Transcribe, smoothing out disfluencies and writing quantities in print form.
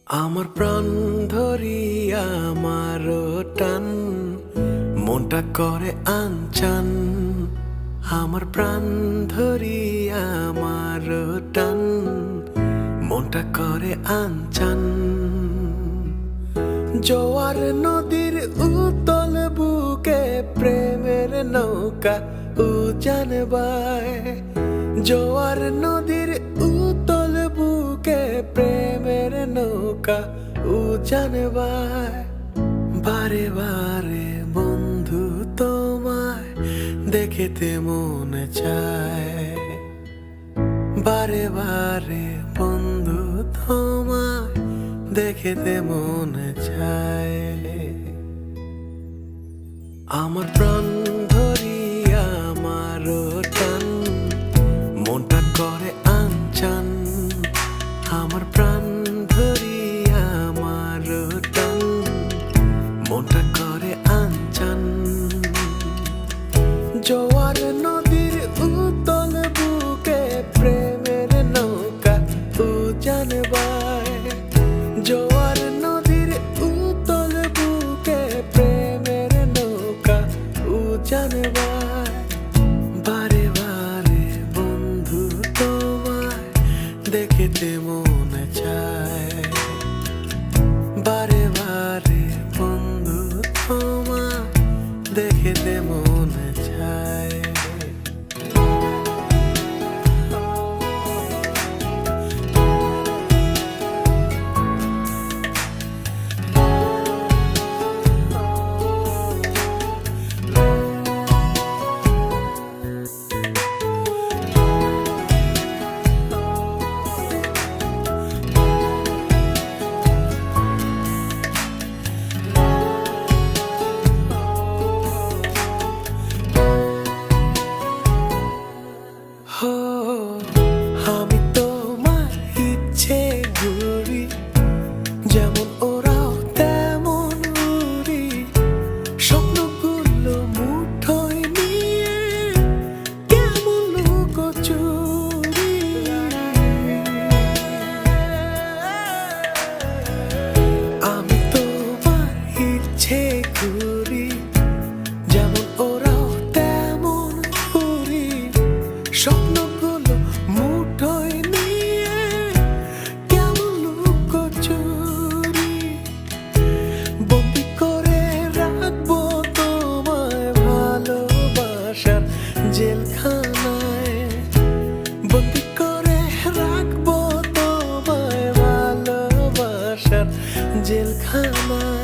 আমার প্রাণ ধরিয়া আমার টান মনটা করে আনচান। আমার প্রাণ ধরিয়া আমার টান মনটা করে আনচান। জোয়ার নদীর উতল বুকে প্রেমের নৌকা উজান বায়। জোয়ার নদীর উতল বুকে প্রেমের নৌকা উজান বায়। বারে বারে বন্ধু তোমায় দেখিতে মনে চায়। বারে বারে বন্ধু তোমায় দেখিতে মনে চায়। আমার প্রাণ ধরিয়া আমার টান মনটা করে আনচান। আমার প্রাণ ধরিয়া আমার টান মনটা করে আনচান। জোয়ার নদীর উতল বুকে প্রেমের নৌকা উজান বায়। জোয়ার নদীর উতল বুকে প্রেমের নৌকা উজান বায়। বারে বারে বন্ধু তোমায় দেখিতে মনে চায়। বারে বারে বন্ধু তোমায় দেখিতে মনে চায়। আমি তোমার ইচ্ছে ঘুরি, যেমন ওরাও তেমন উড়ি। স্বপ্নগুলো মুঠোয় নিয়ে কেমন লুকোচুরি। আমি তোমার ইচ্ছে ঘুরি, যেমন ওরাও তেমন উড়ি। স্বপ্নগুলো মুঠোয় নিয়ে কেমন লুকোচুরি। বন্দি করে রাখবো তোমায় ভালোবাসার জেলখানায়। বন্দি করে রাখবো তোমায় ভালোবাসার জেলখানায়।